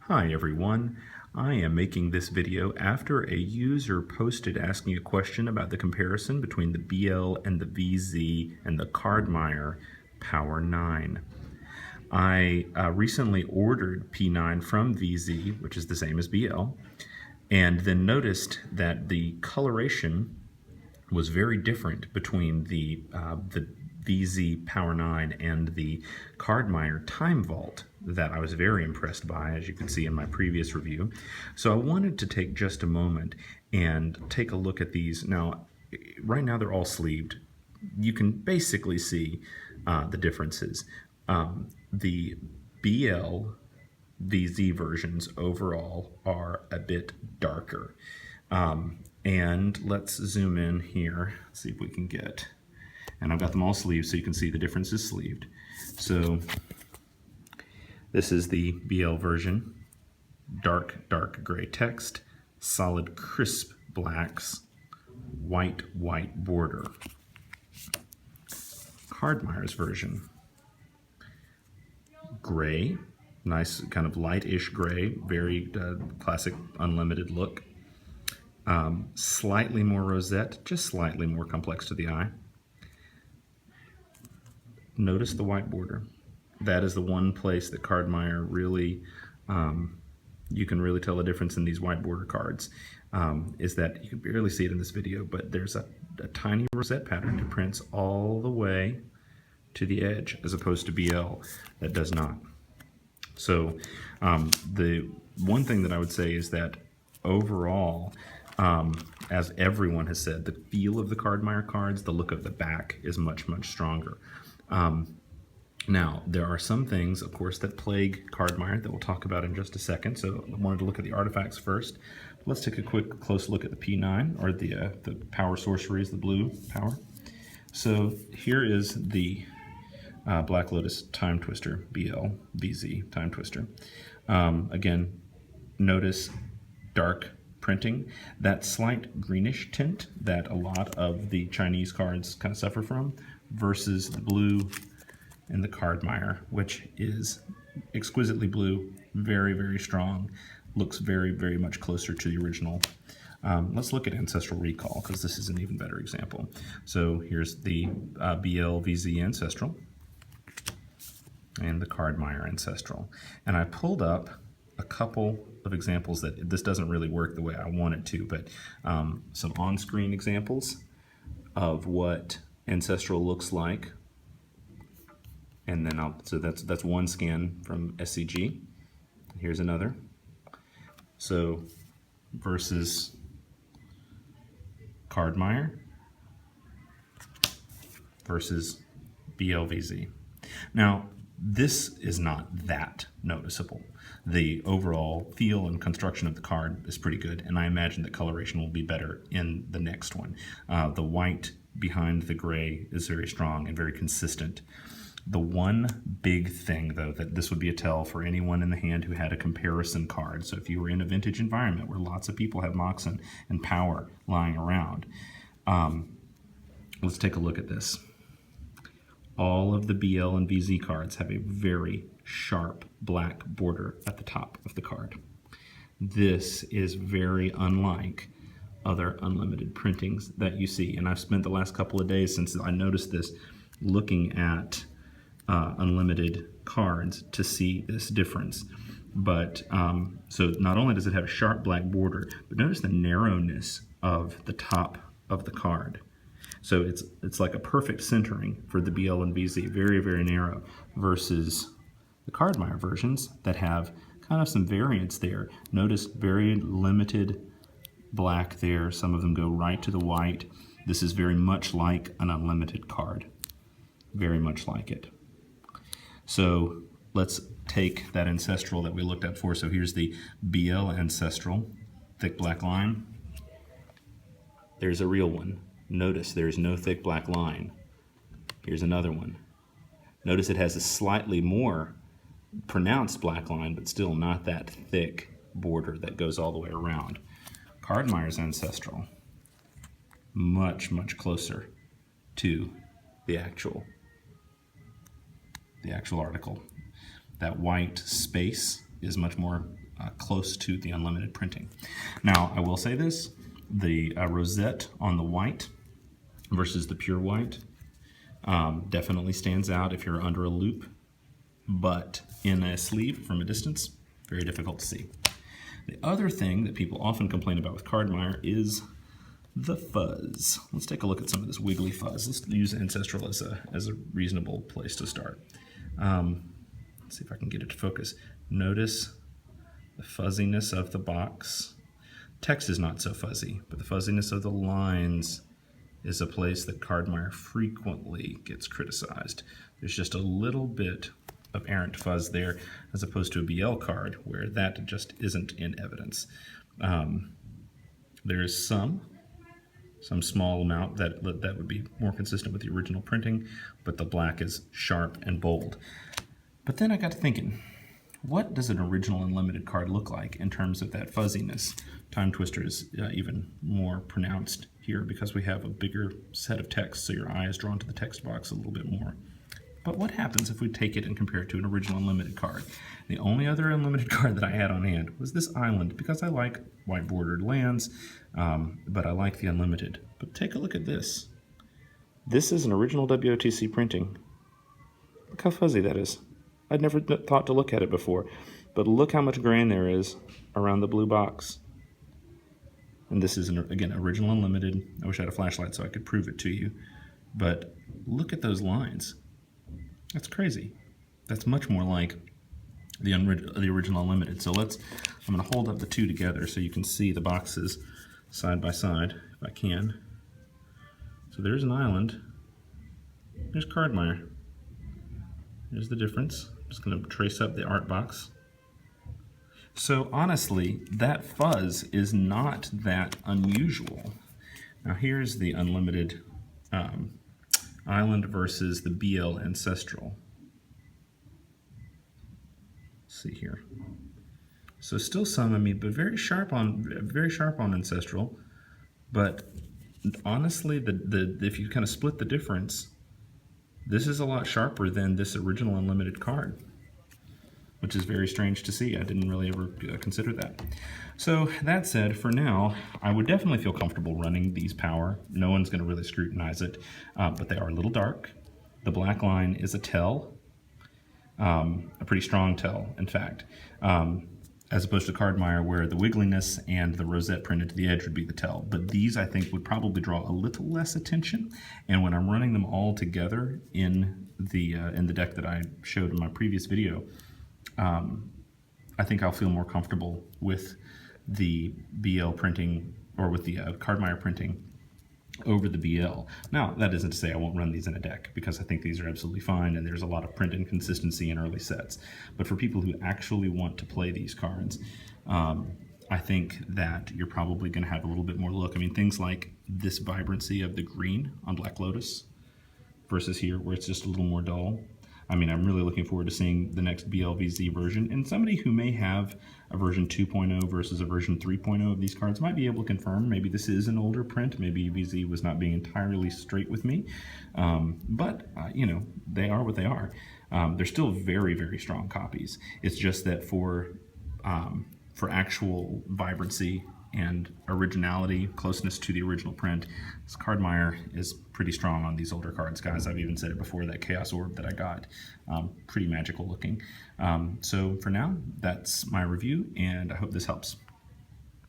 Hi everyone, I am making this video after a user posted asking a question about the comparison between the BL and the VZ and the Cardmeyer Power 9. I recently ordered P9 from VZ, which is the same as BL, and then noticed that the coloration was very different between the VZ Power 9 and the Cardmeyer Time Vault that I was very impressed by, as you can see in my previous review. So I wanted to take just a moment and take a look at these. Now, right now they're all sleeved. You can basically see the differences. The BL VZ versions overall are a bit darker. And let's zoom in here, see if we can get, and I've got them all sleeved so you can see the difference is sleeved. So this is the BL version, dark gray text, solid crisp blacks, white border. Cardmeyer's version, gray, nice kind of lightish gray, very classic unlimited look. Slightly more rosette, just slightly more complex to the eye. Notice the white border. That is the one place that Cardmeyer really, you can really tell the difference in these white border cards, is that you can barely see it in this video, but there's a tiny rosette pattern that prints all the way to the edge, as opposed to BL that does not. So the one thing that I would say is that overall, as everyone has said, the feel of the Cardmeyer cards, the look of the back is much stronger. Now, there are some things, of course, that plague Cardmeyer that we'll talk about in just a second. So I wanted to look at the artifacts first. Let's take a quick close look at the P9, or the Power Sorceries, the blue power. So here is the Black Lotus Time Twister, BL, VZ Time Twister. Again, notice dark printing, that slight greenish tint that a lot of the Chinese cards kind of suffer from, versus the blue and the Cardmeyer, which is exquisitely blue, very strong, looks very much closer to the original. Let's look at Ancestral Recall, because this is an even better example. So here's the BL VZ Ancestral and the Cardmeyer Ancestral. And I pulled up a couple of examples that this doesn't really work the way I want it to, but some on-screen examples of what Ancestral looks like. And then so that's one scan from SCG. Here's another. So versus Cardmeyer versus BLVZ. Now, this is not that noticeable. The overall feel and construction of the card is pretty good, and I imagine that coloration will be better in the next one. The white behind the gray is very strong and very consistent. The one big thing, though, that this would be a tell for anyone in the hand who had a comparison card. So if you were in a vintage environment where lots of people have Moxen and Power lying around, let's take a look at this. All of the BL and VZ cards have a very sharp black border at the top of the card. This is very unlike other unlimited printings that you see. And I've spent the last couple of days since I noticed this looking at unlimited cards to see this difference. But so not only does it have a sharp black border, but notice the narrowness of the top of the card. So it's like a perfect centering for the BL and VZ, very narrow, versus the Cardmeyer versions that have kind of some variance there. Notice very limited black there. Some of them go right to the white. This is very much like an unlimited card, very much like it. So let's take that Ancestral that we looked at before. So here's the BL Ancestral, thick black line. There's a real one. Notice there's no thick black line. Here's another one. Notice it has a slightly more pronounced black line, but still not that thick border that goes all the way around. Cardmeyer's Ancestral, much closer to the actual article. That white space is much more close to the unlimited printing. Now, I will say this, the rosette on the white versus the pure white definitely stands out if you're under a loop, but in a sleeve from a distance, very difficult to see. The other thing that people often complain about with Cardmire is the fuzz. Let's take a look at some of this wiggly fuzz. Let's use Ancestral as a reasonable place to start. Let's see if I can get it to focus. Notice the fuzziness of the box. Text is not so fuzzy, but the fuzziness of the lines is a place that Cardmire frequently gets criticized. There's just a little bit of errant fuzz there, as opposed to a BL card where that just isn't in evidence. There is some small amount that would be more consistent with the original printing, but the black is sharp and bold. But then I got to thinking, what does an original Unlimited card look like in terms of that fuzziness? Time Twister is even more pronounced here because we have a bigger set of text, so your eye is drawn to the text box a little bit more. But what happens if we take it and compare it to an original Unlimited card? The only other Unlimited card that I had on hand was this Island, because I like white bordered lands, but I like the Unlimited. But take a look at this. This is an original WOTC printing. Look how fuzzy that is. I'd never thought to look at it before, but look how much grain there is around the blue box. And this is, again, original Unlimited. I wish I had a flashlight so I could prove it to you. But look at those lines. That's crazy. That's much more like the original Unlimited. So I'm going to hold up the two together so you can see the boxes side by side, if I can. So there's an Island. There's Cardmire. There's the difference. I'm just going to trace up the art box. So honestly, that fuzz is not that unusual. Now here's the Unlimited Island versus the BL Ancestral. Let's see here. So still some, but very sharp on Ancestral. But honestly, if you kind of split the difference, this is a lot sharper than this original Unlimited card, which is very strange to see. I didn't really ever consider that. So that said, for now, I would definitely feel comfortable running these Power. No one's going to really scrutinize it, but they are a little dark. The black line is a tell, a pretty strong tell, in fact, as opposed to Cardmire, where the wiggliness and the rosette printed to the edge would be the tell. But these, I think, would probably draw a little less attention. And when I'm running them all together in the deck that I showed in my previous video, I think I'll feel more comfortable with the BL printing, or with the Cardmire printing over the BL. Now, that isn't to say I won't run these in a deck, because I think these are absolutely fine and there's a lot of print inconsistency in early sets. But for people who actually want to play these cards, I think that you're probably going to have a little bit more look. I mean, things like this vibrancy of the green on Black Lotus versus here where it's just a little more dull. I mean, I'm really looking forward to seeing the next BLVZ version, and somebody who may have a version 2.0 versus a version 3.0 of these cards might be able to confirm maybe this is an older print, maybe VZ was not being entirely straight with me, but you know, they are what they are. They're still very, very strong copies. It's just that for actual vibrancy and originality, closeness to the original print, this Cardmire is pretty strong on these older cards, guys. I've even said it before, that Chaos Orb that I got, pretty magical looking. So for now, that's my review, and I hope this helps.